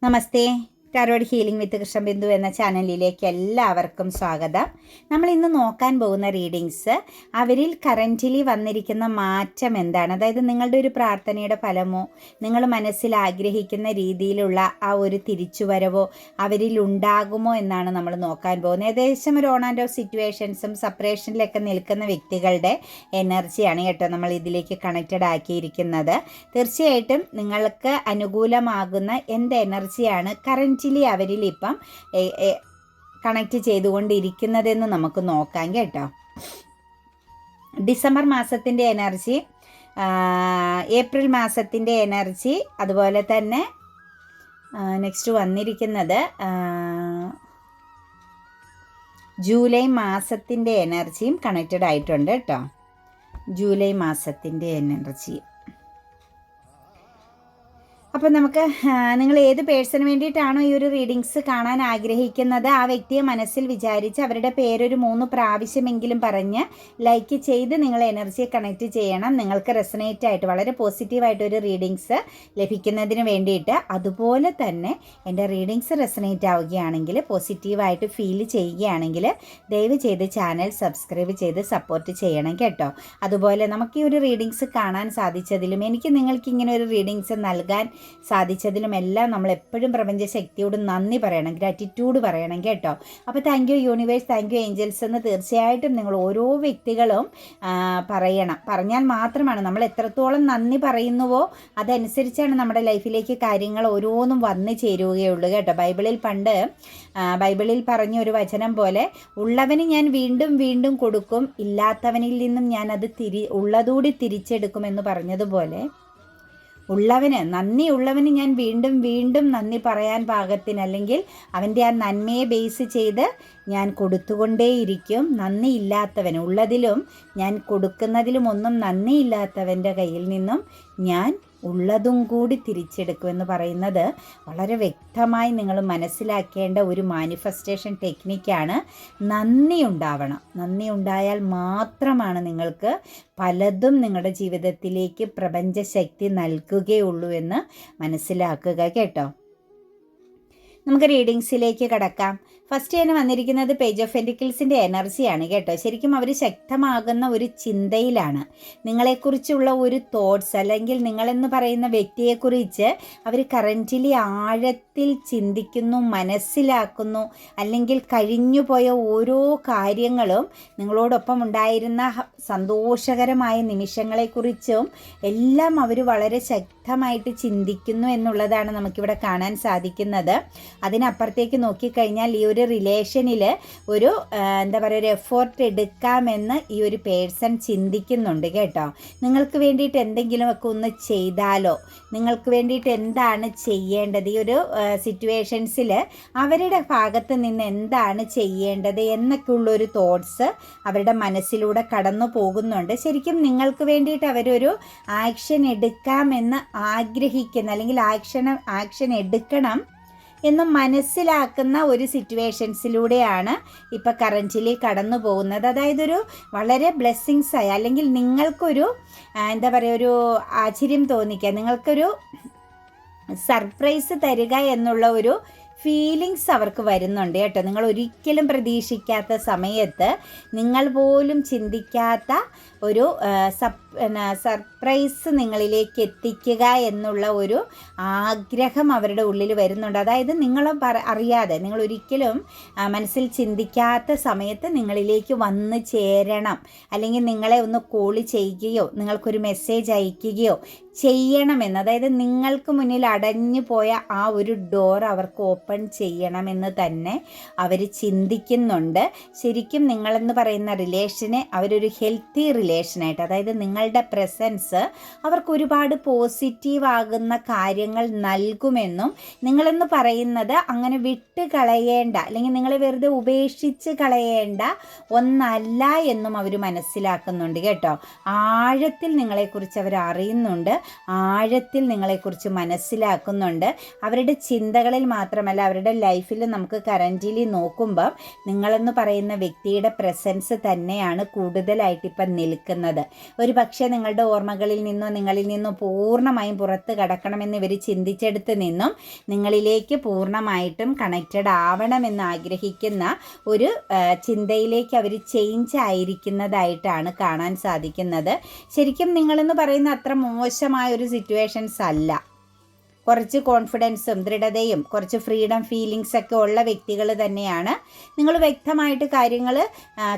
നമസ്തേ. Tarot healing വിത്ത് കൃഷ്ണബിന്ദു എന്ന ചാനലിലേക്ക് എല്ലാവർക്കും സ്വാഗതം. നമ്മൾ ഇന്ന് നോക്കാൻ പോകുന്ന റീഡിങ്സ് അവരിൽ കറൻ്റ്ലി വന്നിരിക്കുന്ന മാറ്റം എന്താണ്, അതായത് നിങ്ങളുടെ ഒരു പ്രാർത്ഥനയുടെ ഫലമോ നിങ്ങൾ മനസ്സിൽ ആഗ്രഹിക്കുന്ന രീതിയിലുള്ള ആ ഒരു തിരിച്ചുവരവോ അവരിൽ ഉണ്ടാകുമോ എന്നാണ് നമ്മൾ നോക്കാൻ പോകുന്നത്. ഏകദേശം ഒരു ഓൺ ആൻഡ് ഓഫ് സിറ്റുവേഷൻസും സെപ്പറേഷനിലൊക്കെ നിൽക്കുന്ന വ്യക്തികളുടെ എനർജിയാണ് കേട്ടോ നമ്മൾ ഇതിലേക്ക് കണക്റ്റഡ് ആക്കിയിരിക്കുന്നത്. തീർച്ചയായിട്ടും നിങ്ങൾക്ക് അനുകൂലമാകുന്ന എന്ത് എനർജിയാണ് കറൻ്റ് അവരിൽ ഇപ്പം കണക്റ്റ് ചെയ്തുകൊണ്ടിരിക്കുന്നതെന്ന് നമുക്ക് നോക്കാം കേട്ടോ. ഡിസംബർ മാസത്തിൻ്റെ എനർജി, ഏപ്രിൽ മാസത്തിൻ്റെ എനർജി, അതുപോലെ തന്നെ നെക്സ്റ്റ് വന്നിരിക്കുന്നത് ജൂലൈ മാസത്തിൻ്റെ എനർജിയും കണക്റ്റഡ് ആയിട്ടുണ്ട് കേട്ടോ. ജൂലൈ മാസത്തിൻ്റെ എനർജി. അപ്പോൾ നമുക്ക് നിങ്ങൾ ഏത് പേഴ്സണിന് വേണ്ടിയിട്ടാണോ ഈ ഒരു റീഡിങ്സ് കാണാൻ ആഗ്രഹിക്കുന്നത് ആ വ്യക്തിയെ മനസ്സിൽ വിചാരിച്ച് അവരുടെ പേരൊരു 3 പ്രാവശ്യമെങ്കിലും പറഞ്ഞ് ലൈക്ക് ചെയ്ത് നിങ്ങൾ എനർജിയെ കണക്റ്റ് ചെയ്യണം. നിങ്ങൾക്ക് റെസനേറ്റ് ആയിട്ട് വളരെ പോസിറ്റീവായിട്ടൊരു റീഡിങ്സ് ലഭിക്കുന്നതിന് വേണ്ടിയിട്ട്. അതുപോലെ തന്നെ എൻ്റെ റീഡിങ്സ് റെസനേറ്റ് ആവുകയാണെങ്കിൽ, പോസിറ്റീവായിട്ട് ഫീൽ ചെയ്യുകയാണെങ്കിൽ ദയവ് ചെയ്ത് ചാനൽ സബ്സ്ക്രൈബ് ചെയ്ത് സപ്പോർട്ട് ചെയ്യണം കേട്ടോ. അതുപോലെ നമുക്ക് ഈ ഒരു റീഡിങ്സ് കാണാൻ സാധിച്ചതിലും എനിക്ക് നിങ്ങൾക്ക് ഇങ്ങനെ ഒരു റീഡിങ്സ് നൽകാൻ സാധിച്ചതിലുമെല്ലാം നമ്മൾ എപ്പോഴും പ്രപഞ്ചശക്തിയോട് നന്ദി പറയണം, ഗ്രാറ്റിറ്റ്യൂഡ് പറയണം കേട്ടോ. അപ്പോൾ thank you universe, thank you Angeles എന്ന് തീർച്ചയായിട്ടും നിങ്ങൾ ഓരോ വ്യക്തികളും പറയണം. പറഞ്ഞാൽ മാത്രമാണ് നമ്മൾ എത്രത്തോളം നന്ദി പറയുന്നുവോ അതനുസരിച്ചാണ് നമ്മുടെ ലൈഫിലേക്ക് കാര്യങ്ങൾ ഓരോന്നും വന്നു ചേരുകയുള്ളൂ കേട്ടോ. ബൈബിളിൽ പറഞ്ഞ ഒരു വചനം പോലെ, ഉള്ളവന് ഞാൻ വീണ്ടും വീണ്ടും കൊടുക്കും, ഇല്ലാത്തവനിൽ നിന്നും ഞാൻ അത് ഉള്ളതൂടി തിരിച്ചെടുക്കുമെന്ന് പറഞ്ഞതുപോലെ, നന്ദിയുള്ളവന് ഞാൻ വീണ്ടും വീണ്ടും നന്ദി പറയാൻ പാകത്തിന്, അല്ലെങ്കിൽ അവൻ്റെ ആ നന്മയെ ബേസ് ചെയ്ത് ഞാൻ കൊടുത്തുകൊണ്ടേയിരിക്കും. നന്ദിയില്ലാത്തവൻ, ഉള്ളതിലും ഞാൻ കൊടുക്കുന്നതിലും ഒന്നും നന്ദിയില്ലാത്തവൻ്റെ കയ്യിൽ നിന്നും ഞാൻ ഉള്ളതും കൂടി തിരിച്ചെടുക്കുമെന്ന് പറയുന്നത് വളരെ വ്യക്തമായി നിങ്ങൾ മനസ്സിലാക്കേണ്ട ഒരു മാനിഫെസ്റ്റേഷൻ ടെക്നിക്കാണ്. നന്ദി ഉണ്ടാവണം. നന്ദി ഉണ്ടായാൽ മാത്രമാണ് നിങ്ങൾക്ക് പലതും നിങ്ങളുടെ ജീവിതത്തിലേക്ക് പ്രപഞ്ചശക്തി നൽകുകയുള്ളൂ എന്ന് മനസ്സിലാക്കുക കേട്ടോ. നമുക്ക് റീഡിങ്സിലേക്ക് കടക്കാം. ഫസ്റ്റ് തന്നെ വന്നിരിക്കുന്നത് പേജ് ഓഫ് പെന്റിക്കിൾസിൻ്റെ എനർജിയാണ് കേട്ടോ. ശരിക്കും അവർ ശക്തമാകുന്ന ഒരു ചിന്തയിലാണ്. നിങ്ങളെക്കുറിച്ചുള്ള ഒരു തോട്ട്സ്, അല്ലെങ്കിൽ നിങ്ങളെന്ന് പറയുന്ന വ്യക്തിയെക്കുറിച്ച് അവർ കറൻ്റ്ലി ആഴത്തിൽ ചിന്തിക്കുന്നു, മനസ്സിലാക്കുന്നു. അല്ലെങ്കിൽ കഴിഞ്ഞുപോയ ഓരോ കാര്യങ്ങളും, നിങ്ങളോടൊപ്പം ഉണ്ടായിരുന്ന സന്തോഷകരമായ നിമിഷങ്ങളെക്കുറിച്ചും എല്ലാം അവർ വളരെ ശക്തമായിട്ട് ചിന്തിക്കുന്നു എന്നുള്ളതാണ് നമുക്കിവിടെ കാണാൻ സാധിക്കുന്നത്. അതിനപ്പുറത്തേക്ക് നോക്കിക്കഴിഞ്ഞാൽ ഈ ഒരു റിലേഷനിൽ ഒരു ഒരു എഫോർട്ട് എടുക്കാമെന്ന് ഈ ഒരു പേഴ്സൺ ചിന്തിക്കുന്നുണ്ട് കേട്ടോ. നിങ്ങൾക്ക് വേണ്ടിയിട്ട് എന്തെങ്കിലുമൊക്കെ ഒന്ന് ചെയ്താലോ, നിങ്ങൾക്ക് വേണ്ടിയിട്ട് എന്താണ് ചെയ്യേണ്ടത്, ഈ ഒരു സിറ്റുവേഷൻസിൽ അവരുടെ ഭാഗത്ത് നിന്ന് എന്താണ് ചെയ്യേണ്ടത് എന്നൊക്കെയുള്ളൊരു തോട്ട്സ് അവരുടെ മനസ്സിലൂടെ കടന്നു പോകുന്നുണ്ട്. ശരിക്കും നിങ്ങൾക്ക് വേണ്ടിയിട്ട് അവരൊരു ആക്ഷൻ എടുക്കാമെന്ന് ആഗ്രഹിക്കുന്ന, അല്ലെങ്കിൽ ആക്ഷൻ എടുക്കണം എന്ന് മനസ്സിലാക്കുന്ന ഒരു സിറ്റുവേഷൻസിലൂടെയാണ് ഇപ്പോൾ കറൻ്റ്ലി കടന്നു പോകുന്നത്. അതായത് ഒരു വളരെ ബ്ലെസ്സിങ്സ് ആയ, അല്ലെങ്കിൽ നിങ്ങൾക്കൊരു ഒരു ആശ്ചര്യം തോന്നിക്കുക, നിങ്ങൾക്കൊരു സർപ്രൈസ് തരിക എന്നുള്ള ഒരു ഫീലിങ്സ് അവർക്ക് വരുന്നുണ്ട് കേട്ടോ. നിങ്ങൾ ഒരിക്കലും പ്രതീക്ഷിക്കാത്ത സമയത്ത്, നിങ്ങൾ പോലും ചിന്തിക്കാത്ത ഒരു സർപ്രൈസ് നിങ്ങളിലേക്ക് എത്തിക്കുക എന്നുള്ള ഒരു ആഗ്രഹം അവരുടെ ഉള്ളിൽ വരുന്നുണ്ട്. അതായത് നിങ്ങൾ അറിയാതെ, നിങ്ങൾ ഒരിക്കലും മനസ്സിൽ ചിന്തിക്കാത്ത സമയത്ത് നിങ്ങളിലേക്ക് വന്ന് ചേരണം, അല്ലെങ്കിൽ നിങ്ങളെ ഒന്ന് കോൾ ചെയ്യുകയോ നിങ്ങൾക്കൊരു മെസ്സേജ് അയക്കുകയോ ചെയ്യണമെന്ന്, അതായത് നിങ്ങൾക്ക് മുന്നിൽ അടഞ്ഞു പോയ ആ ഒരു ഡോർ അവർക്ക് ഓപ്പൺ ചെയ്യണമെന്ന് തന്നെ അവർ ചിന്തിക്കുന്നുണ്ട്. ശരിക്കും നിങ്ങളെന്ന് പറയുന്ന റിലേഷനെ അവരൊരു ഹെൽത്തി റിലേഷനായിട്ട്, അതായത് നിങ്ങളുടെ പ്രസൻസ് അവർക്ക് ഒരുപാട് പോസിറ്റീവ് ആകുന്ന കാര്യങ്ങൾ നൽകുമെന്നും, നിങ്ങളെന്ന് പറയുന്നത് അങ്ങനെ വിട്ട് കളയേണ്ട, അല്ലെങ്കിൽ നിങ്ങളെ വെറുതെ ഉപേക്ഷിച്ച് കളയേണ്ട ഒന്നല്ല എന്നും അവർ മനസ്സിലാക്കുന്നുണ്ട് കേട്ടോ. ആഴത്തിൽ നിങ്ങളെക്കുറിച്ച് അവർ അറിയുന്നുണ്ട്, ആഴത്തിൽ നിങ്ങളെക്കുറിച്ച് മനസ്സിലാക്കുന്നുണ്ട്. അവരുടെ ചിന്തകളിൽ മാത്രമല്ല, മാത്രമല്ല അവരുടെ ലൈഫിൽ നമുക്ക് കറൻ്റ്ലി നോക്കുമ്പം നിങ്ങളെന്ന് പറയുന്ന വ്യക്തിയുടെ പ്രസൻസ് തന്നെയാണ് കൂടുതലായിട്ട് ഇപ്പം നിൽക്കുന്നത്. ഒരു പക്ഷേ നിങ്ങളുടെ ഓർമ്മകളിൽ നിന്നോ നിങ്ങളിൽ നിന്നോ പൂർണ്ണമായും പുറത്ത് കടക്കണമെന്ന് ഇവർ ചിന്തിച്ചെടുത്ത് നിന്നും നിങ്ങളിലേക്ക് പൂർണ്ണമായിട്ടും കണക്റ്റഡ് ആവണമെന്ന് ആഗ്രഹിക്കുന്ന ഒരു ചിന്തയിലേക്ക് അവർ ചേഞ്ച് ആയിരിക്കുന്നതായിട്ടാണ് കാണാൻ സാധിക്കുന്നത്. ശരിക്കും നിങ്ങളെന്ന് പറയുന്ന അത്ര മോശമായ ഒരു സിറ്റുവേഷൻസ് അല്ല. കുറച്ച് കോൺഫിഡൻസും ദൃഢതയും കുറച്ച് ഫ്രീഡം ഫീലിങ്സ് ഒക്കെ ഉള്ള വ്യക്തികൾ തന്നെയാണ്. നിങ്ങൾ വ്യക്തമായിട്ട് കാര്യങ്ങൾ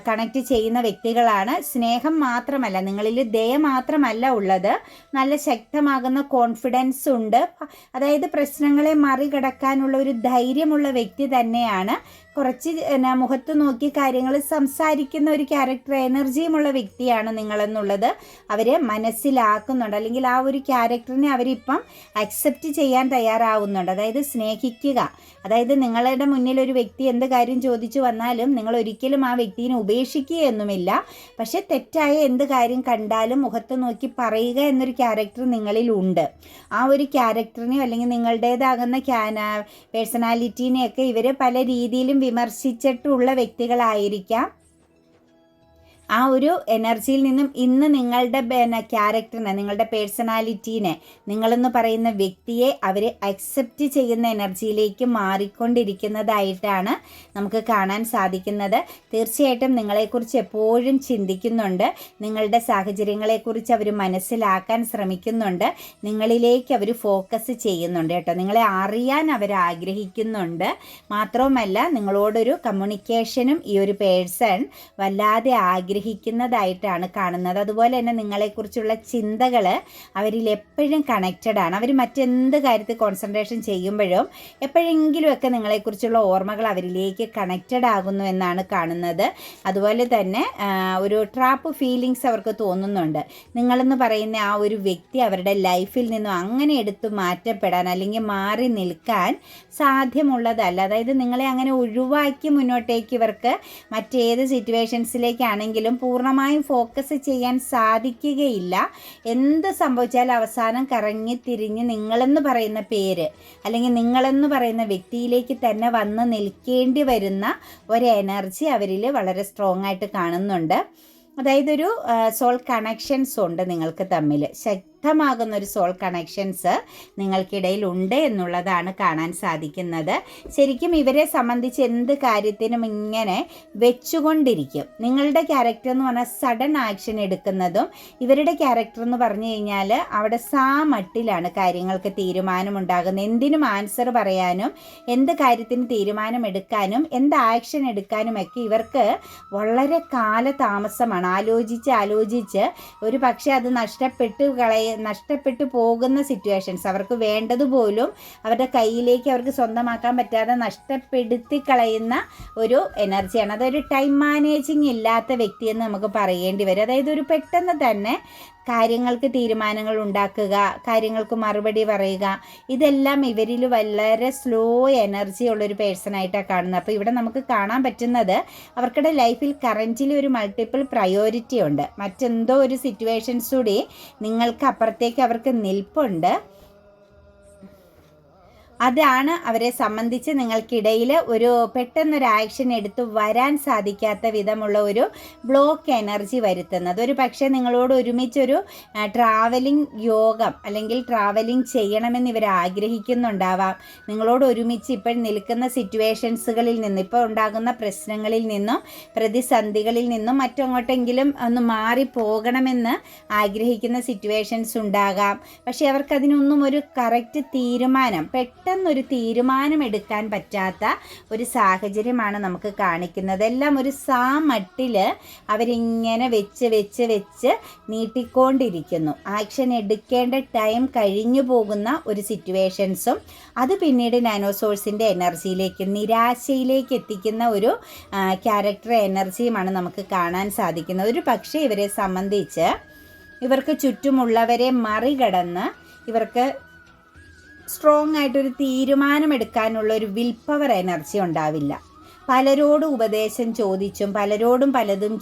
കണക്റ്റ് ചെയ്യുന്ന വ്യക്തികളാണ്. സ്നേഹം മാത്രമല്ല, നിങ്ങളിൽ ദയ മാത്രമല്ല ഉള്ളത്, നല്ല ശക്തമാകുന്ന കോൺഫിഡൻസ് ഉണ്ട്. അതായത് പ്രശ്നങ്ങളെ മറികടക്കാനുള്ള ഒരു ധൈര്യമുള്ള വ്യക്തി തന്നെയാണ്. കുറച്ച് മുഖത്ത് നോക്കി കാര്യങ്ങൾ സംസാരിക്കുന്ന ഒരു ക്യാരക്ടർ എനർജിയുമുള്ള വ്യക്തിയാണ് നിങ്ങളെന്നുള്ളത് അവർ മനസ്സിലാക്കുന്നുണ്ട്. അല്ലെങ്കിൽ ആ ഒരു ക്യാരക്ടറിനെ അവരിപ്പം അക്സെപ്റ്റ് ചെയ്യാൻ തയ്യാറാവുന്നുണ്ട്. അതായത് സ്നേഹിക്കുക. അതായത് നിങ്ങളുടെ മുന്നിൽ ഒരു വ്യക്തി എന്ത് കാര്യം ചോദിച്ചു വന്നാലും നിങ്ങൾ ഒരിക്കലും ആ വ്യക്തിയെ ഉപേക്ഷിക്കുകയൊന്നുമില്ല. പക്ഷെ തെറ്റായ എന്ത് കാര്യം കണ്ടാലും മുഖത്ത് നോക്കി പറയുക എന്നൊരു ക്യാരക്ടർ നിങ്ങളിൽ ഉണ്ട്. ആ ഒരു ക്യാരക്ടറിനെയോ അല്ലെങ്കിൽ നിങ്ങളുടേതാകുന്ന പേഴ്സണാലിറ്റീനെയൊക്കെ ഇവർ പല രീതിയിലും വിമർശിച്ചിട്ടുള്ള വ്യക്തികളായിരിക്കാം. ആ ഒരു എനർജിയിൽ നിന്നും ഇന്ന് നിങ്ങളുടെ ക്യാരക്ടറിനെ, നിങ്ങളുടെ പേഴ്സണാലിറ്റീനെ, നിങ്ങളെന്ന് പറയുന്ന വ്യക്തിയെ അവർ അക്സെപ്റ്റ് ചെയ്യുന്ന എനർജിയിലേക്ക് മാറിക്കൊണ്ടിരിക്കുന്നതായിട്ടാണ് നമുക്ക് കാണാൻ സാധിക്കുന്നത്. തീർച്ചയായിട്ടും നിങ്ങളെക്കുറിച്ച് എപ്പോഴും ചിന്തിക്കുന്നുണ്ട്. നിങ്ങളുടെ സാഹചര്യങ്ങളെക്കുറിച്ച് അവർ മനസ്സിലാക്കാൻ ശ്രമിക്കുന്നുണ്ട്. നിങ്ങളിലേക്ക് അവർ ഫോക്കസ് ചെയ്യുന്നുണ്ട് കേട്ടോ. നിങ്ങളെ അറിയാൻ അവർ ആഗ്രഹിക്കുന്നുണ്ട്. മാത്രവുമല്ല നിങ്ങളോടൊരു കമ്മ്യൂണിക്കേഷനും ഈ ഒരു പേഴ്സൺ വല്ലാതെ ആഗ്രഹിക്കുന്നതായിട്ടാണ് കാണുന്നത്. അതുപോലെ തന്നെ നിങ്ങളെക്കുറിച്ചുള്ള ചിന്തകൾ അവരിൽ എപ്പോഴും കണക്റ്റഡ് ആണ്. അവർ മറ്റെന്ത് കാര്യത്തിൽ കോൺസെൻട്രേഷൻ ചെയ്യുമ്പോഴും എപ്പോഴെങ്കിലുമൊക്കെ നിങ്ങളെക്കുറിച്ചുള്ള ഓർമ്മകൾ അവരിലേക്ക് കണക്റ്റഡ് ആകുന്നു എന്നാണ് കാണുന്നത്. അതുപോലെ തന്നെ ഒരു ട്രാപ്പ് ഫീലിങ്സ് അവർക്ക് തോന്നുന്നുണ്ട്. നിങ്ങളെന്ന് പറയുന്ന ആ ഒരു വ്യക്തി അവരുടെ ലൈഫിൽ നിന്നും അങ്ങനെ എടുത്തു മാറ്റപ്പെടാൻ അല്ലെങ്കിൽ മാറി നിൽക്കാൻ സാധ്യമുള്ളതല്ല. അതായത് നിങ്ങളെ അങ്ങനെ ഒഴിവാക്കി മുന്നോട്ടേക്ക് ഇവർക്ക് മറ്റേത് സിറ്റുവേഷൻസിലേക്കാണെങ്കിലും പൂർണ്ണമായും ഫോക്കസ് ചെയ്യാൻ സാധിക്കുകയില്ല. എന്ത് സംഭവിച്ചാലും അവസാനം കറങ്ങി തിരിഞ്ഞ് നിങ്ങളെന്ന് പറയുന്ന പേര് അല്ലെങ്കിൽ നിങ്ങളെന്ന് പറയുന്ന വ്യക്തിയിലേക്ക് തന്നെ വന്ന് നിൽക്കേണ്ടി വരുന്ന ഒരു എനർജി അവരിൽ വളരെ സ്ട്രോങ് ആയിട്ട് കാണുന്നുണ്ട്. അതായത് ഒരു സോൾ കണക്ഷൻസ് ഉണ്ട് നിങ്ങൾക്ക് തമ്മിൽ. ശക്തമാകുന്ന ഒരു സോൾ കണക്ഷൻസ് നിങ്ങൾക്കിടയിൽ ഉണ്ട് എന്നുള്ളതാണ് കാണാൻ സാധിക്കുന്നത്. ശരിക്കും ഇവരെ സംബന്ധിച്ച് എന്ത് കാര്യത്തിനും ഇങ്ങനെ വെച്ചുകൊണ്ടിരിക്കും. നിങ്ങളുടെ ക്യാരക്ടർ എന്ന് പറഞ്ഞാൽ സഡൻ ആക്ഷൻ എടുക്കുന്നതും ഇവരുടെ ക്യാരക്ടർ എന്ന് പറഞ്ഞു കഴിഞ്ഞാൽ അവിടെ മട്ടിലാണ് കാര്യങ്ങൾക്ക് തീരുമാനമുണ്ടാകുന്നത്. എന്തിനും ആൻസർ പറയാനും എന്ത് കാര്യത്തിന് തീരുമാനമെടുക്കാനും എന്ത് ആക്ഷൻ എടുക്കാനുമൊക്കെ ഇവർക്ക് വളരെ കാലതാമസമാണ്. ആലോചിച്ച് ഒരു പക്ഷേ അത് നഷ്ടപ്പെട്ടു പോകുന്ന സിറ്റുവേഷൻസ് അവർക്ക് വേണ്ടതുപോലും അവരുടെ കയ്യിലേക്ക് അവർക്ക് സ്വന്തമാക്കാൻ പറ്റാതെ നഷ്ടപ്പെടുത്തി കളയുന്ന ഒരു എനർജിയാണ്. അതൊരു ടൈം മാനേജിങ് ഇല്ലാത്ത വ്യക്തിയെന്ന് നമുക്ക് പറയേണ്ടി വരും. അതായത് ഒരു പെട്ടെന്ന് തന്നെ കാര്യങ്ങൾക്ക് തീരുമാനങ്ങൾ ഉണ്ടാക്കുക, കാര്യങ്ങൾക്ക് മറുപടി പറയുക, ഇതെല്ലാം ഇവരിൽ വളരെ സ്ലോ എനർജി ഉള്ളൊരു പേഴ്സണായിട്ടാണ് കാണുന്നത്. അപ്പോൾ ഇവിടെ നമുക്ക് കാണാൻ പറ്റുന്നത് അവർക്കുടെ ലൈഫിൽ കറൻറ്റ്ലി ഒരു മൾട്ടിപ്പിൾ പ്രയോറിറ്റി ഉണ്ട്. മറ്റെന്തോ ഒരു സിറ്റുവേഷൻസ് കൂടി നിങ്ങൾക്ക് അപ്പുറത്തേക്ക് അവർക്ക് നിൽപ്പുണ്ട്. അതാണ് അവരെ സംബന്ധിച്ച് നിങ്ങൾക്കിടയിൽ ഒരു പെട്ടെന്നൊരു ആക്ഷൻ എടുത്ത് വരാൻ സാധിക്കാത്ത വിധമുള്ള ഒരു ബ്ലോക്ക് എനർജി വരുത്തുന്നത്. ഒരു പക്ഷേ നിങ്ങളോട് ഒരുമിച്ചൊരു ട്രാവലിംഗ് യോഗം അല്ലെങ്കിൽ ട്രാവലിംഗ് ചെയ്യണമെന്ന് ഇവർ ആഗ്രഹിക്കുന്നുണ്ടാവാം. നിങ്ങളോട് ഒരുമിച്ച് ഇപ്പോൾ നിൽക്കുന്ന സിറ്റുവേഷൻസുകളിൽ നിന്ന്, ഇപ്പോൾ ഉണ്ടാകുന്ന പ്രശ്നങ്ങളിൽ നിന്നും പ്രതിസന്ധികളിൽ നിന്നും മറ്റങ്ങോട്ടെങ്കിലും ഒന്ന് മാറിപ്പോകണമെന്ന് ആഗ്രഹിക്കുന്ന സിറ്റുവേഷൻസ് ഉണ്ടാകാം. പക്ഷേ അവർക്കതിനൊന്നും ഒരു കറക്റ്റ് തീരുമാനം പെട്ടെന്നൊരു തീരുമാനമെടുക്കാൻ പറ്റാത്ത ഒരു സാഹചര്യമാണ് നമുക്ക് കാണിക്കുന്നത്. എല്ലാം ഒരു മട്ടിൽ അവരിങ്ങനെ വെച്ച് നീട്ടിക്കൊണ്ടിരിക്കുന്നു. ആക്ഷൻ എടുക്കേണ്ട ടൈം കഴിഞ്ഞു പോകുന്ന ഒരു സിറ്റുവേഷൻസും അത് പിന്നീട് നാനോസോഴ്സിൻ്റെ എനർജിയിലേക്ക്, നിരാശയിലേക്ക് എത്തിക്കുന്ന ഒരു ക്യാരക്ടർ എനർജിയുമാണ് നമുക്ക് കാണാൻ സാധിക്കുന്നത്. ഒരു പക്ഷേ ഇവരെ സംബന്ധിച്ച് ഇവർക്ക് ചുറ്റുമുള്ളവരെ മറികടന്ന് ഇവർക്ക് സ്ട്രോങ് ആയിട്ടൊരു തീരുമാനമെടുക്കാനുള്ള ഒരു വിൽ പവർ എനർജി ഉണ്ടാവില്ല. പലരോടും ഉപദേശം ചോദിച്ചും പലരോടും പലതും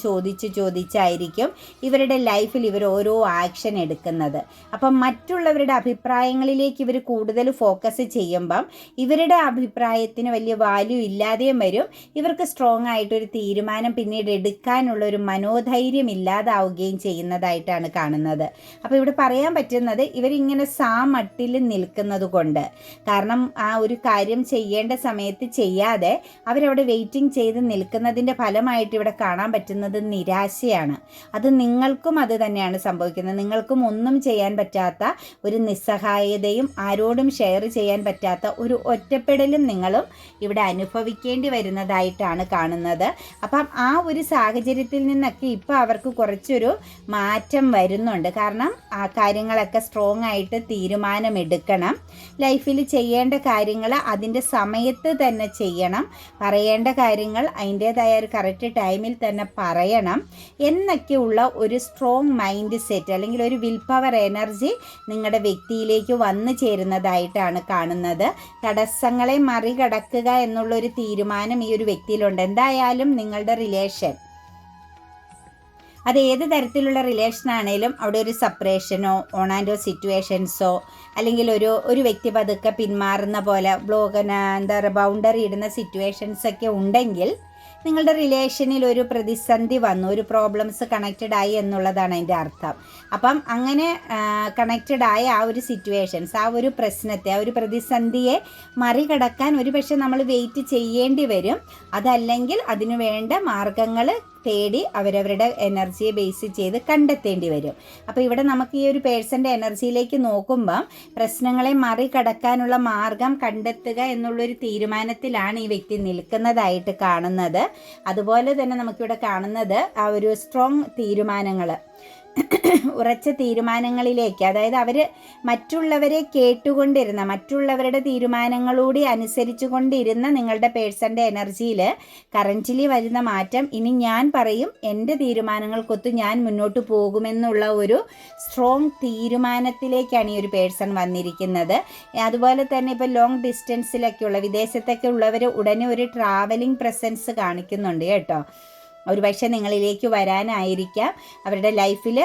ചോദിച്ചായിരിക്കും ഇവരുടെ ലൈഫിൽ ഇവർ ഓരോ ആക്ഷൻ എടുക്കുന്നത്. അപ്പം മറ്റുള്ളവരുടെ അഭിപ്രായങ്ങളിലേക്ക് ഇവർ കൂടുതൽ ഫോക്കസ് ചെയ്യുമ്പം ഇവരുടെ അഭിപ്രായത്തിന് വലിയ വാല്യൂ ഇല്ലാതെയും വരും. ഇവർക്ക് സ്ട്രോങ് ആയിട്ടൊരു തീരുമാനം പിന്നീട് എടുക്കാനുള്ള ഒരു മനോധൈര്യം ഇല്ലാതാവുകയും ചെയ്യുന്നതായിട്ടാണ് കാണുന്നത്. അപ്പോൾ ഇവിടെ പറയാൻ പറ്റുന്നത് ഇവരിങ്ങനെ മട്ടിൽ നിൽക്കുന്നത് കൊണ്ട്, കാരണം ആ ഒരു കാര്യം ചെയ്യേണ്ട സമയത്ത് ചെയ്യാതെ അവരവിടെ വെയിറ്റിംഗ് ചെയ്ത് നിൽക്കുന്നതിൻ്റെ ഫലമായിട്ട് ഇവിടെ കാണാൻ പറ്റുന്നത് നിരാശയാണ്. അത് നിങ്ങൾക്കും അത് തന്നെയാണ് സംഭവിക്കുന്നത്. നിങ്ങൾക്കും ഒന്നും ചെയ്യാൻ പറ്റാത്ത ഒരു നിസ്സഹായതയും ആരോടും ഷെയർ ചെയ്യാൻ പറ്റാത്ത ഒരു ഒറ്റപ്പെടലും നിങ്ങളും ഇവിടെ അനുഭവിക്കേണ്ടി വരുന്നതായിട്ടാണ് കാണുന്നത്. അപ്പം ആ ഒരു സാഹചര്യത്തിൽ നിന്നൊക്കെ ഇപ്പോൾ അവർക്ക് കുറച്ചൊരു മാറ്റം വരുന്നുണ്ട്. കാരണം ആ കാര്യങ്ങളൊക്കെ സ്ട്രോങ് ആയിട്ട് തീരുമാനമെടുക്കണം. ലൈഫിൽ ചെയ്യേണ്ട കാര്യങ്ങൾ അതിൻ്റെ സമയത്ത് തന്നെ ചെയ്യണം. പറയേണ്ട കാര്യങ്ങൾ അതിൻ്റേതായ ഒരു കറക്റ്റ് ടൈമിൽ തന്നെ പറയണം എന്നൊക്കെയുള്ള ഒരു സ്ട്രോങ് മൈൻഡ് സെറ്റ് അല്ലെങ്കിൽ ഒരു വിൽ പവർ എനർജി നിങ്ങളുടെ വ്യക്തിയിലേക്ക് വന്നു ചേരുന്നതായിട്ടാണ് കാണുന്നത്. തടസ്സങ്ങളെ മറികടക്കുക എന്നുള്ളൊരു തീരുമാനം ഈ ഒരു വ്യക്തിയിലുണ്ട്. എന്തായാലും നിങ്ങളുടെ റിലേഷൻ അത് ഏത് തരത്തിലുള്ള റിലേഷൻ ആണെങ്കിലും അവിടെ ഒരു സെപ്പറേഷനോ ഓൺ ആൻഡ് ഓഫ് സിറ്റുവേഷൻസോ അല്ലെങ്കിൽ ഒരു വ്യക്തി പതുക്കെ പിന്മാറുന്ന പോലെ ബൗണ്ടറി ഇടുന്ന സിറ്റുവേഷൻസൊക്കെ ഉണ്ടെങ്കിൽ നിങ്ങളുടെ റിലേഷനിൽ ഒരു പ്രതിസന്ധി വന്നു, ഒരു പ്രോബ്ലംസ് കണക്റ്റഡ് ആയി എന്നുള്ളതാണ് അതിൻ്റെ അർത്ഥം. അപ്പം അങ്ങനെ കണക്റ്റഡ് ആയ ആ ഒരു സിറ്റുവേഷൻസ്, ആ ഒരു പ്രശ്നത്തെ, ആ ഒരു പ്രതിസന്ധിയെ മറികടക്കാൻ ഒരു പക്ഷേ നമ്മൾ വെയിറ്റ് ചെയ്യേണ്ടി വരും. അതല്ലെങ്കിൽ അതിനു വേണ്ട മാർഗങ്ങൾ തേടി അവരവരുടെ എനർജിയെ ബേസ് ചെയ്ത് കണ്ടെത്തേണ്ടി വരും. അപ്പോൾ ഇവിടെ നമുക്ക് ഈ ഒരു പേഴ്സൻ്റെ എനർജിയിലേക്ക് നോക്കുമ്പം പ്രശ്നങ്ങളെ മറികടക്കാനുള്ള മാർഗം കണ്ടെത്തുക എന്നുള്ളൊരു തീരുമാനത്തിലാണ് ഈ വ്യക്തി നിൽക്കുന്നതായിട്ട് കാണുന്നത്. അതുപോലെ തന്നെ നമുക്കിവിടെ കാണുന്നത് ആ ഒരു സ്ട്രോങ് തീരുമാനങ്ങൾ, ഉറച്ച തീരുമാനങ്ങളിലേക്ക്, അതായത് അവർ മറ്റുള്ളവരെ കേട്ടുകൊണ്ടിരുന്ന, മറ്റുള്ളവരുടെ തീരുമാനങ്ങളൂടി അനുസരിച്ചു കൊണ്ടിരുന്ന നിങ്ങളുടെ പേഴ്സൻ്റെ എനർജിയിൽ കറൻ്റ്ലി വരുന്ന മാറ്റം, ഇനി ഞാൻ പറയും, എൻ്റെ തീരുമാനങ്ങൾക്കൊത്ത് ഞാൻ മുന്നോട്ട് പോകുമെന്നുള്ള ഒരു സ്ട്രോങ് തീരുമാനത്തിലേക്കാണ് ഈ ഒരു പേഴ്സൺ വന്നിരിക്കുന്നത്. അതുപോലെ തന്നെ ഇപ്പോൾ ലോങ് ഡിസ്റ്റൻസിലൊക്കെയുള്ള, വിദേശത്തൊക്കെ ഉള്ളവർ ഉടനെ ഒരു ട്രാവലിംഗ് പ്രസൻസ് കാണിക്കുന്നുണ്ട് കേട്ടോ. ഒരു പക്ഷേ നിങ്ങളിലേക്ക് വരാനായിരിക്കാം. അവരുടെ ലൈഫിൽ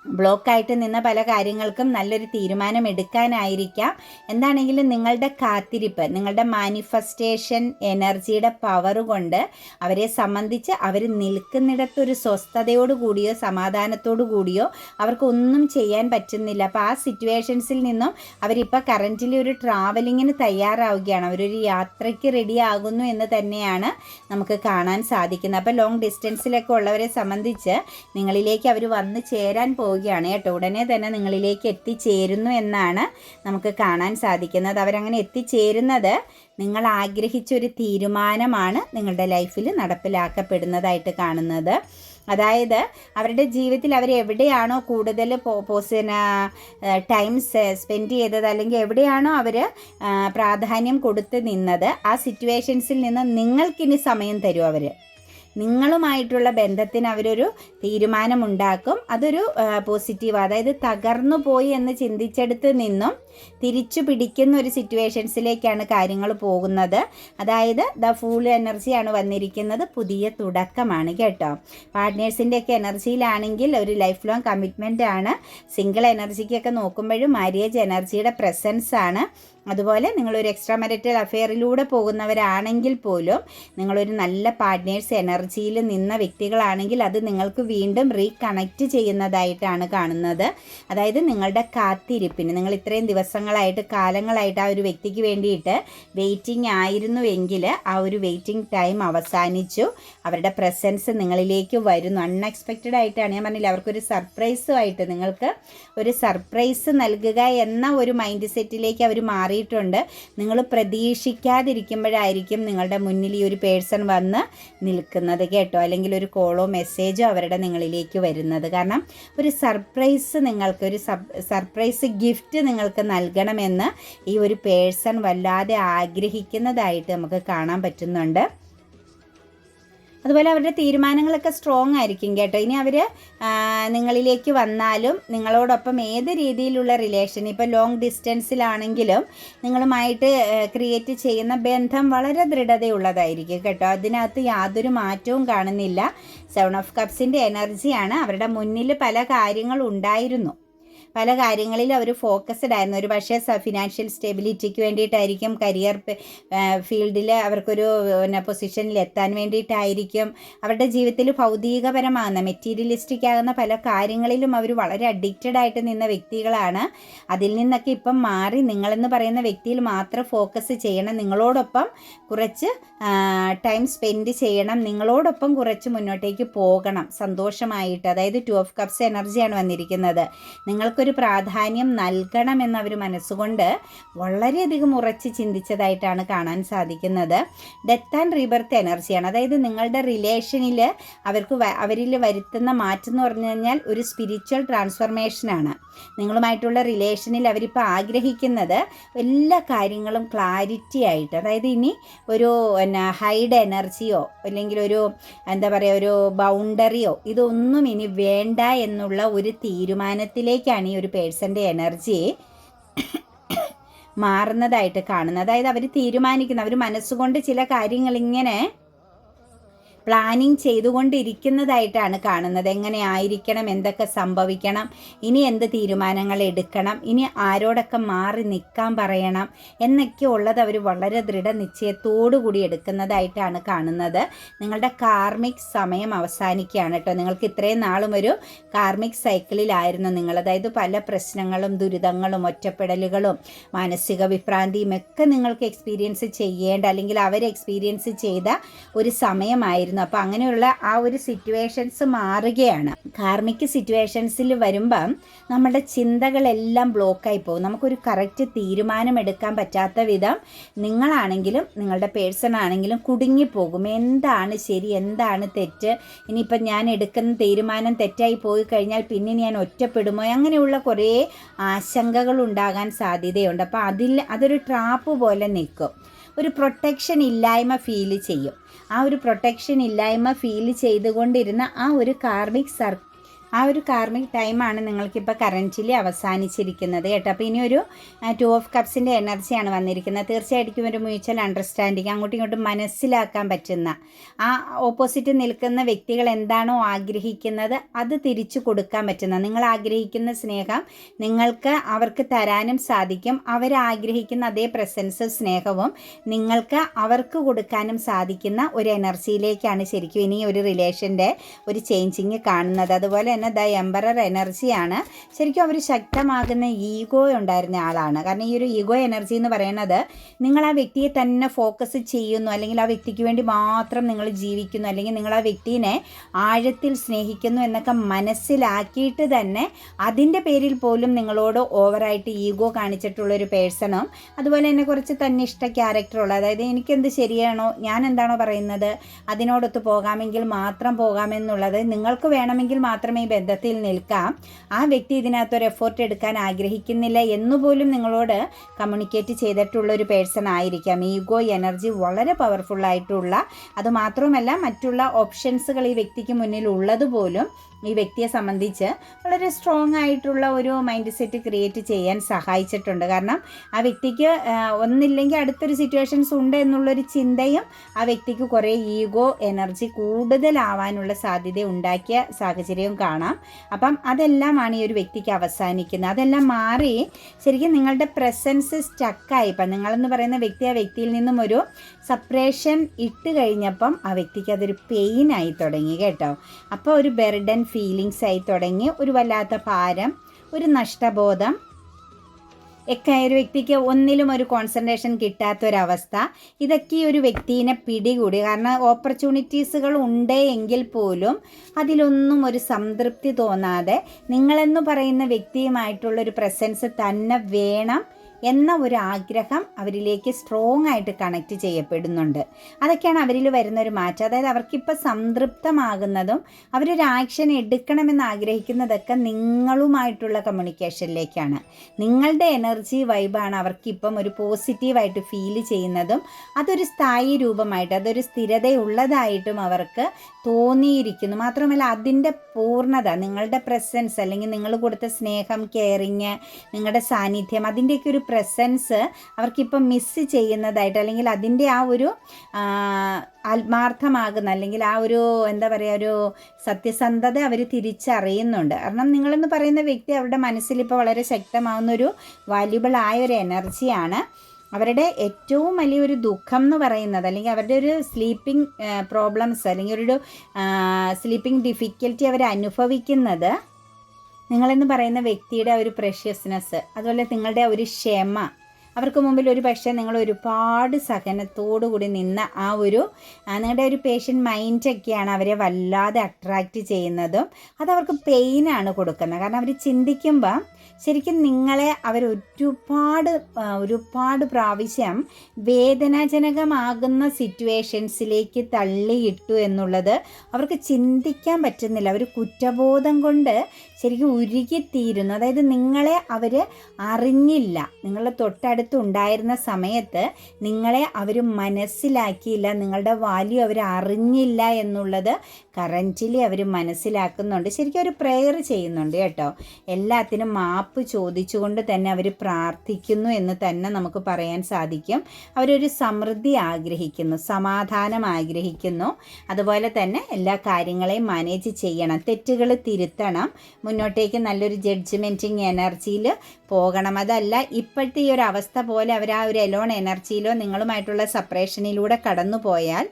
ബ്ലോക്കായിട്ട് നിന്ന പല കാര്യങ്ങൾക്കും നല്ലൊരു തീരുമാനം എടുക്കാനായിരിക്കാം. എന്താണെങ്കിലും നിങ്ങളുടെ കാത്തിരിപ്പ്, നിങ്ങളുടെ മാനിഫെസ്റ്റേഷൻ എനർജിയുടെ പവർ കൊണ്ട് അവരെ സംബന്ധിച്ച് അവർ നിൽക്കുന്നിടത്തൊരു സ്വസ്ഥതയോടു കൂടിയോ സമാധാനത്തോടു കൂടിയോ അവർക്കൊന്നും ചെയ്യാൻ പറ്റുന്നില്ല. അപ്പോൾ ആ സിറ്റുവേഷൻസിൽ നിന്നും അവരിപ്പോൾ കറൻ്റിലി ഒരു ട്രാവലിങ്ങിന് തയ്യാറാവുകയാണ്, അവരൊരു യാത്രയ്ക്ക് റെഡി ആകുന്നു എന്ന് തന്നെയാണ് നമുക്ക് കാണാൻ സാധിക്കുന്നത്. അപ്പോൾ ലോങ് ഡിസ്റ്റൻസിലൊക്കെ ഉള്ളവരെ സംബന്ധിച്ച് നിങ്ങളിലേക്ക് അവർ വന്ന് ചേരാൻ പോവുകയാണ് കേട്ടോ. ഉടനെ തന്നെ നിങ്ങളിലേക്ക് എത്തിച്ചേരുന്നു എന്നാണ് നമുക്ക് കാണാൻ സാധിക്കുന്നത്. അവരങ്ങനെ എത്തിച്ചേരുന്നത് നിങ്ങൾ ആഗ്രഹിച്ചൊരു തീരുമാനമാണ് നിങ്ങളുടെ ലൈഫിൽ നടപ്പിലാക്കപ്പെടുന്നതായിട്ട് കാണുന്നത്. അതായത് അവരുടെ ജീവിതത്തിൽ അവർ എവിടെയാണോ കൂടുതൽ ടൈം സ്പെൻഡ് ചെയ്തത്, അല്ലെങ്കിൽ എവിടെയാണോ അവർ പ്രാധാന്യം കൊടുത്ത് നിന്നത്, ആ സിറ്റുവേഷൻസിൽ നിന്ന് നിങ്ങൾക്കിനി സമയം തരും. അവർ നിങ്ങളുമായിട്ടുള്ള ബന്ധത്തിന് അവരൊരു തീരുമാനമുണ്ടാക്കും. അതൊരു പോസിറ്റീവ്, അതായത് തകർന്നു പോയി എന്ന് ചിന്തിച്ചെടുത്ത് നിന്നും തിരിച്ചു പിടിക്കുന്ന ഒരു സിറ്റുവേഷൻസിലേക്കാണ് കാര്യങ്ങൾ പോകുന്നത്. അതായത് ഫുൾ എനർജിയാണ് വന്നിരിക്കുന്നത്, പുതിയ തുടക്കമാണ് കേട്ടോ. പാർട്ട്നേഴ്സിൻ്റെയൊക്കെ എനർജിയിലാണെങ്കിൽ ഒരു ലൈഫ് ലോങ് കമ്മിറ്റ്മെൻ്റ് ആണ്. സിംഗിൾ എനർജിക്കൊക്കെ നോക്കുമ്പോഴും മാര്യേജ് എനർജിയുടെ പ്രസൻസ് ആണ്. അതുപോലെ നിങ്ങളൊരു എക്സ്ട്രാ മാരിറ്റൽ അഫെയറിലൂടെ പോകുന്നവരാണെങ്കിൽ പോലും നിങ്ങളൊരു നല്ല പാർട്ട്നേഴ്സ് എനർജിയിൽ നിന്ന വ്യക്തികളാണെങ്കിൽ അത് നിങ്ങൾക്ക് വീണ്ടും റീകണക്റ്റ് ചെയ്യുന്നതായിട്ടാണ് കാണുന്നത്. അതായത് നിങ്ങളുടെ കാത്തിരിപ്പിന്, നിങ്ങൾ ഇത്രയും ദിവസങ്ങളായിട്ട് കാലങ്ങളായിട്ട് ആ ഒരു വ്യക്തിക്ക് വേണ്ടിയിട്ട് വെയിറ്റിംഗ് ആയിരുന്നുവെങ്കിൽ ആ ഒരു വെയിറ്റിംഗ് ടൈം അവസാനിച്ചു. അവരുടെ പ്രസൻസ് നിങ്ങളിലേക്ക് വരുന്നു. അൺഎക്സ്പെക്റ്റഡ് ആയിട്ടാണ്, ഞാൻ പറഞ്ഞില്ല, അവർക്കൊരു സർപ്രൈസുമായിട്ട് നിങ്ങൾക്ക് ഒരു സർപ്രൈസ് നൽകുക എന്ന ഒരു മൈൻഡ് സെറ്റിലേക്ക് അവർ മാറിയിട്ടുണ്ട്. നിങ്ങൾ പ്രതീക്ഷിക്കാതിരിക്കുമ്പോഴായിരിക്കും നിങ്ങളുടെ മുന്നിൽ ഈ ഒരു പേഴ്സൺ വന്ന് നിൽക്കുന്നത് കേട്ടോ. അല്ലെങ്കിൽ ഒരു കോളോ മെസ്സേജോ അവരുടെ നിങ്ങളിലേക്ക് വരുന്നത്. കാരണം ഒരു സർപ്രൈസ്, നിങ്ങൾക്ക് ഒരു സർപ്രൈസ് ഗിഫ്റ്റ് നിങ്ങൾക്ക് നൽകണമെന്ന് ഈ ഒരു പേഴ്സൺ വല്ലാതെ ആഗ്രഹിക്കുന്നതായിട്ട് നമുക്ക് കാണാൻ പറ്റുന്നുണ്ട്. അതുപോലെ അവരുടെ തീരുമാനങ്ങളൊക്കെ സ്ട്രോങ് ആയിരിക്കും കേട്ടോ. ഇനി അവർ നിങ്ങളിലേക്ക് വന്നാലും നിങ്ങളോടൊപ്പം ഏത് രീതിയിലുള്ള റിലേഷൻ, ഇപ്പോൾ ലോങ് ഡിസ്റ്റൻസിലാണെങ്കിലും നിങ്ങളുമായിട്ട് ക്രിയേറ്റ് ചെയ്യുന്ന ബന്ധം വളരെ ദൃഢതയുള്ളതായിരിക്കും കേട്ടോ. അതിനകത്ത് യാതൊരു മാറ്റവും കാണുന്നില്ല. 7 ഓഫ് കപ്സിൻ്റെ എനർജിയാണ്. അവരുടെ മുന്നിൽ പല കാര്യങ്ങളും ഉണ്ടായിരുന്നു, പല കാര്യങ്ങളിൽ അവർ ഫോക്കസ്ഡ് ആയിരുന്നു. ഒരു പക്ഷേ ഫിനാൻഷ്യൽ സ്റ്റെബിലിറ്റിക്ക് വേണ്ടിയിട്ടായിരിക്കും, കരിയർ ഫീൽഡിൽ അവർക്കൊരു പൊസിഷനിൽ എത്താൻ വേണ്ടിയിട്ടായിരിക്കും, അവരുടെ ജീവിതത്തിൽ ഭൗതികപരമാകുന്ന മെറ്റീരിയലിസ്റ്റിക് ആകുന്ന പല കാര്യങ്ങളിലും അവർ വളരെ അഡിക്റ്റഡ് ആയിട്ട് നിന്ന വ്യക്തികളാണ്. അതിൽ നിന്നൊക്കെ ഇപ്പം മാറി നിങ്ങളെന്ന് പറയുന്ന വ്യക്തിയിൽ മാത്രം ഫോക്കസ് ചെയ്യണം, നിങ്ങളോടൊപ്പം കുറച്ച് ടൈം സ്പെൻഡ് ചെയ്യണം, നിങ്ങളോടൊപ്പം കുറച്ച് മുന്നോട്ടേക്ക് പോകണം സന്തോഷമായിട്ട്. അതായത് 2 ഓഫ് കപ്സ് എനർജിയാണ് വന്നിരിക്കുന്നത്. നിങ്ങൾക്ക് ഒരു പ്രാധാന്യം നൽകണമെന്ന് അവർ മനസ്സുകൊണ്ട് വളരെയധികം ഉറച്ച് ചിന്തിച്ചതായിട്ടാണ് കാണാൻ സാധിക്കുന്നത്. ഡെത്ത് ആൻഡ് റീബർത്ത് എനർജിയാണ്. അതായത് നിങ്ങളുടെ റിലേഷനിൽ അവരിൽ വരുത്തുന്ന മാറ്റം എന്ന് പറഞ്ഞു കഴിഞ്ഞാൽ ഒരു സ്പിരിച്വൽ ട്രാൻസ്ഫർമേഷനാണ്. നിങ്ങളുമായിട്ടുള്ള റിലേഷനിൽ അവരിപ്പോൾ ആഗ്രഹിക്കുന്നത് എല്ലാ കാര്യങ്ങളും ക്ലാരിറ്റി ആയിട്ട്, അതായത് ഇനി ഒരു ഹൈഡ് എനർജിയോ അല്ലെങ്കിൽ ഒരു ഒരു ബൗണ്ടറിയോ ഇതൊന്നും ഇനി വേണ്ട എന്നുള്ള ഒരു തീരുമാനത്തിലേക്കാണ് ഈ ഒരു പേഴ്സൻ്റെ എനർജി മാറുന്നതായിട്ട് കാണുന്നത്. അതായത് അവർ തീരുമാനിക്കുന്ന, അവർ മനസ്സുകൊണ്ട് ചില കാര്യങ്ങൾ ഇങ്ങനെ പ്ലാനിങ് ചെയ്തുകൊണ്ടിരിക്കുന്നതായിട്ടാണ് കാണുന്നത്. എങ്ങനെ ആയിരിക്കണം, എന്തൊക്കെ സംഭവിക്കണം, ഇനി എന്ത് തീരുമാനങ്ങൾ എടുക്കണം, ഇനി ആരോടൊക്കെ മാറി നിൽക്കാൻ പറയണം എന്നൊക്കെ ഉള്ളത് അവർ വളരെ ദൃഢനിശ്ചയത്തോടു കൂടി എടുക്കുന്നതായിട്ടാണ് കാണുന്നത്. നിങ്ങളുടെ കാർമിക് സമയം അവസാനിക്കുകയാണ് കേട്ടോ. നിങ്ങൾക്ക് ഇത്രയും നാളും ഒരു കാർമിക് സൈക്കിളിലായിരുന്നു നിങ്ങൾ. അതായത് പല പ്രശ്നങ്ങളും ദുരിതങ്ങളും ഒറ്റപ്പെടലുകളും മാനസിക വിഭ്രാന്തിയും ഒക്കെ നിങ്ങൾക്ക് എക്സ്പീരിയൻസ് ചെയ്യേണ്ട, അല്ലെങ്കിൽ അവർ എക്സ്പീരിയൻസ് ചെയ്ത ഒരു സമയമായിരുന്നു. അപ്പോൾ അങ്ങനെയുള്ള ആ ഒരു സിറ്റുവേഷൻസ് മാറുകയാണ്. കാർമിക് സിറ്റുവേഷൻസിൽ വരുമ്പം നമ്മുടെ ചിന്തകളെല്ലാം ബ്ലോക്കായി പോകും. നമുക്കൊരു കറക്റ്റ് തീരുമാനം എടുക്കാൻ പറ്റാത്ത വിധം നിങ്ങളാണെങ്കിലും നിങ്ങളുടെ പേഴ്സൺ ആണെങ്കിലും കുടുങ്ങിപ്പോകും. എന്താണ് ശരി, എന്താണ് തെറ്റ്, ഇനിയിപ്പം ഞാൻ എടുക്കുന്ന തീരുമാനം തെറ്റായി പോയി കഴിഞ്ഞാൽ പിന്നെ ഞാൻ ഒറ്റപ്പെടുമോ, അങ്ങനെയുള്ള കുറേ ആശങ്കകൾ ഉണ്ടാകാൻ സാധ്യതയുണ്ട്. അപ്പോൾ അതൊരു ട്രാപ്പ് പോലെ നിൽക്കും. ഒരു പ്രൊട്ടക്ഷൻ ഇല്ലായ്മ ഫീൽ ചെയ്യും. ആ ഒരു പ്രൊട്ടക്ഷൻ ഇല്ലായ്മ ഫീൽ ചെയ്തുകൊണ്ടിരുന്ന ആ ഒരു കാർമിക് ടൈമാണ് നിങ്ങൾക്കിപ്പോൾ കറൻറ്റ്ലി അവസാനിച്ചിരിക്കുന്നത് കേട്ടോ. അപ്പോൾ ഇനിയൊരു 2 ഓഫ് കപ്സിൻ്റെ എനർജിയാണ് വന്നിരിക്കുന്നത്. തീർച്ചയായിട്ടും ഒരു മ്യൂച്വൽ അണ്ടർസ്റ്റാൻഡിങ്, അങ്ങോട്ടും ഇങ്ങോട്ടും മനസ്സിലാക്കാൻ പറ്റുന്ന, ആ ഓപ്പോസിറ്റ് നിൽക്കുന്ന വ്യക്തികൾ എന്താണോ ആഗ്രഹിക്കുന്നത് അത് തിരിച്ചു കൊടുക്കാൻ പറ്റുന്ന, നിങ്ങൾ ആഗ്രഹിക്കുന്ന സ്നേഹം നിങ്ങൾക്ക് അവർക്ക് തരാനും സാധിക്കും. അവരാഗ്രഹിക്കുന്ന അതേ പ്രസൻസ് സ്നേഹവും നിങ്ങൾക്ക് അവർക്ക് കൊടുക്കാനും സാധിക്കുന്ന ഒരു എനർജിയിലേക്കാണ് ശരിക്കും ഇനി ഒരു റിലേഷൻ്റെ ഒരു ചേഞ്ചിങ് കാണുന്നത്. അതുപോലെ ദ എംപറർ എനർജിയാണ്. ശരിക്കും അവർ ശക്തമാകുന്ന ഈഗോ ഉണ്ടായിരുന്ന ആളാണ്. കാരണം ഈ ഒരു ഈഗോ എനർജി എന്ന് പറയുന്നത് നിങ്ങൾ ആ വ്യക്തിയെ തന്നെ ഫോക്കസ് ചെയ്യുന്നു, അല്ലെങ്കിൽ ആ വ്യക്തിക്ക് വേണ്ടി മാത്രം നിങ്ങൾ ജീവിക്കുന്നു, അല്ലെങ്കിൽ നിങ്ങൾ ആ വ്യക്തിയെ ആഴത്തിൽ സ്നേഹിക്കുന്നു എന്നൊക്കെ മനസ്സിലാക്കിയിട്ട് തന്നെ അതിൻ്റെ പേരിൽ പോലും നിങ്ങളോട് ഓവറായിട്ട് ഈഗോ കാണിച്ചിട്ടുള്ളൊരു പേഴ്സണും, അതുപോലെ തന്നെ കുറച്ച് തന്നിഷ്ട ക്യാരക്ടറുള്ള, അതായത് എനിക്കെന്ത് ശരിയാണോ, ഞാൻ എന്താണോ പറയുന്നത് അതിനോടൊത്ത് പോകാമെങ്കിൽ മാത്രം പോകാമെന്നുള്ളത്, നിങ്ങൾക്ക് വേണമെങ്കിൽ മാത്രമേ ബന്ധത്തിൽ നിൽക്കാം, ആ വ്യക്തി ഇതിനകത്തൊരു എഫേർട്ട് എടുക്കാൻ ആഗ്രഹിക്കുന്നില്ല എന്നുപോലും നിങ്ങളോട് കമ്മ്യൂണിക്കേറ്റ് ചെയ്തിട്ടുള്ള ഒരു പേഴ്സൺ ആയിരിക്കാം. ഈഗോ എനർജി വളരെ പവർഫുള്ളായിട്ടുള്ള, അതുമാത്രമല്ല മറ്റുള്ള ഓപ്ഷൻസുകൾ ഈ വ്യക്തിക്ക് മുന്നിൽ ഉള്ളതുപോലും ഈ വ്യക്തിയെ സംബന്ധിച്ച് വളരെ സ്ട്രോങ് ആയിട്ടുള്ള ഒരു മൈൻഡ് സെറ്റ് ക്രിയേറ്റ് ചെയ്യാൻ സഹായിച്ചിട്ടുണ്ട്. കാരണം ആ വ്യക്തിക്ക് ഒന്നില്ലെങ്കിൽ അടുത്തൊരു സിറ്റുവേഷൻസ് ഉണ്ട് എന്നുള്ളൊരു ചിന്തയും ആ വ്യക്തിക്ക് കുറേ ഈഗോ എനർജി കൂടുതലാവാനുള്ള സാധ്യത ഉണ്ടാക്കിയ സാഹചര്യവും കാണാം. അപ്പം അതെല്ലാമാണ് ഈ ഒരു വ്യക്തിക്ക് അവസാനിക്കുന്നത്. അതെല്ലാം മാറി ശരിക്കും നിങ്ങളുടെ പ്രസൻസ് സ്റ്റക്കായി. ഇപ്പം നിങ്ങളെന്ന് പറയുന്ന വ്യക്തി ആ വ്യക്തിയിൽ നിന്നും ഒരു സെപ്പറേഷൻ ഇട്ട് കഴിഞ്ഞപ്പം ആ വ്യക്തിക്ക് അതൊരു പെയിനായി തുടങ്ങി കേട്ടോ. അപ്പോൾ ഒരു ബെർഡൻ ഫീലിങ്സ് ആയി തുടങ്ങി, ഒരു വല്ലാത്ത ഭാരം, ഒരു നഷ്ടബോധം ഒക്കെ ഒരു വ്യക്തിക്ക് ഒന്നിലും ഒരു കോൺസെൻട്രേഷൻ കിട്ടാത്തൊരവസ്ഥ, ഇതൊക്കെ ഈ ഒരു വ്യക്തിയെ പിടികൂടി. കാരണം ഓപ്പർച്യൂണിറ്റീസുകൾ ഉണ്ട് എങ്കിൽ പോലും അതിലൊന്നും ഒരു സംതൃപ്തി തോന്നാതെ നിങ്ങളെന്ന് പറയുന്ന വ്യക്തിയുമായിട്ടുള്ളൊരു പ്രസൻസ് തന്നെ വേണം എന്ന ഒരു ആഗ്രഹം അവരിലേക്ക് സ്ട്രോങ് ആയിട്ട് കണക്റ്റ് ചെയ്യപ്പെടുന്നുണ്ട്. അതൊക്കെയാണ് അവരിൽ വരുന്നൊരു മാറ്റം. അതായത് അവർക്കിപ്പോൾ സംതൃപ്തമാകുന്നതും അവരൊരു ആക്ഷൻ എടുക്കണമെന്ന് ആഗ്രഹിക്കുന്നതൊക്കെ നിങ്ങളുമായിട്ടുള്ള കമ്മ്യൂണിക്കേഷനിലേക്കാണ്. നിങ്ങളുടെ എനർജി വൈബാണ് അവർക്കിപ്പം ഒരു പോസിറ്റീവായിട്ട് ഫീൽ ചെയ്യുന്നതും അതൊരു സ്ഥായി രൂപമായിട്ട് അതൊരു സ്ഥിരതയുള്ളതായിട്ടും അവർക്ക് തോന്നിയിരിക്കുന്നു. മാത്രമല്ല അതിൻ്റെ പൂർണ്ണത, നിങ്ങളുടെ പ്രസൻസ് അല്ലെങ്കിൽ നിങ്ങൾ കൊടുത്ത സ്നേഹം, കെയറിങ്, നിങ്ങളുടെ സാന്നിധ്യം, അതിൻ്റെയൊക്കെ ഒരു പ്രസൻസ് അവർക്കിപ്പം മിസ്സ് ചെയ്യുന്നതായിട്ട്, അല്ലെങ്കിൽ അതിൻ്റെ ആ ഒരു ആത്മാർത്ഥമാകുന്ന അല്ലെങ്കിൽ ആ ഒരു എന്താ പറയുക ഒരു സത്യസന്ധത അവർ തിരിച്ചറിയുന്നുണ്ട്. കാരണം നിങ്ങളെന്ന് പറയുന്ന വ്യക്തി അവരുടെ മനസ്സിൽ ഇപ്പോൾ വളരെ ശക്തമാവുന്നൊരു വാല്യുബിളായ ഒരു എനർജിയാണ്. അവരുടെ ഏറ്റവും വലിയൊരു ദുഃഖം എന്ന് പറയുന്നത് അല്ലെങ്കിൽ അവരുടെ ഒരു സ്ലീപ്പിംഗ് പ്രോബ്ലംസ് അല്ലെങ്കിൽ ഒരു സ്ലീപ്പിംഗ് ഡിഫിക്കൽറ്റി അവർ അനുഭവിക്കുന്നത് നിങ്ങളെന്ന് പറയുന്ന വ്യക്തിയുടെ ഒരു പ്രഷ്യസ്നെസ്, അതുപോലെ നിങ്ങളുടെ ഒരു ക്ഷമ. അവർക്ക് മുമ്പിൽ ഒരു പക്ഷേ നിങ്ങൾ ഒരുപാട് സഹനത്തോടു കൂടി നിന്ന ആ ഒരു നിങ്ങളുടെ ഒരു പേഷ്യൻ്റ് മൈൻഡൊക്കെയാണ് അവരെ വല്ലാതെ അട്രാക്റ്റ് ചെയ്യുന്നതും അതവർക്ക് പെയിനാണ് കൊടുക്കുന്നത്. കാരണം അവർ ചിന്തിക്കുമ്പോൾ ശരിക്കും നിങ്ങളെ അവർ ഒരുപാട് പ്രാവശ്യം വേദനാജനകമാകുന്ന സിറ്റുവേഷൻസിലേക്ക് തള്ളിയിട്ടു എന്നുള്ളത് അവർക്ക് ചിന്തിക്കാൻ പറ്റുന്നില്ല. അവർ കുറ്റബോധം കൊണ്ട് ശരിക്കും ഉരുകിത്തീരുന്നു. അതായത് നിങ്ങളെ അവർ അറിഞ്ഞില്ല, നിങ്ങളുടെ തൊട്ടടുത്തുണ്ടായിരുന്ന സമയത്ത് നിങ്ങളെ അവർ മനസ്സിലാക്കിയില്ല, നിങ്ങളുടെ വാല്യൂ അവർ അറിഞ്ഞില്ല എന്നുള്ളത് കറൻറ്റ്ലി അവർ മനസ്സിലാക്കുന്നുണ്ട്. ശരിക്കും ഒരു പ്രെയർ ചെയ്യുന്നുണ്ട് കേട്ടോ. എല്ലാത്തിനും മാപ്പ് ചോദിച്ചുകൊണ്ട് തന്നെ അവർ പ്രാർത്ഥിക്കുന്നു എന്ന് തന്നെ നമുക്ക് പറയാൻ സാധിക്കും. അവരൊരു സമൃദ്ധി ആഗ്രഹിക്കുന്നു, സമാധാനം ആഗ്രഹിക്കുന്നു, അതുപോലെ തന്നെ എല്ലാ കാര്യങ്ങളെയും മാനേജ് ചെയ്യണം, തെറ്റുകൾ തിരുത്തണം, മുന്നോട്ടേക്ക് നല്ലൊരു ജഡ്ജ്മെൻറ്റിങ് എനർജിയിൽ പോകണം. അതല്ല ഇപ്പോഴത്തെ ഈ ഒരു അവസ്ഥ പോലെ അവർ ആ ഒരു എലോൺ എനർജിയിലോ നിങ്ങളുമായിട്ടുള്ള സെപ്പറേഷനിലൂടെ കടന്നു പോയാൽ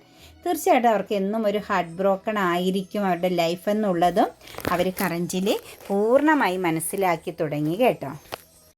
തീർച്ചയായിട്ടും അവർക്ക് എന്നും ഒരു ഹാർട്ട് ബ്രോക്കൺ ആയിരിക്കും അവരുടെ ലൈഫ് എന്നുള്ളതും അവർ കറൻറ്റിൽ പൂർണ്ണമായി മനസ്സിലാക്കി തുടങ്ങി കേട്ടോ.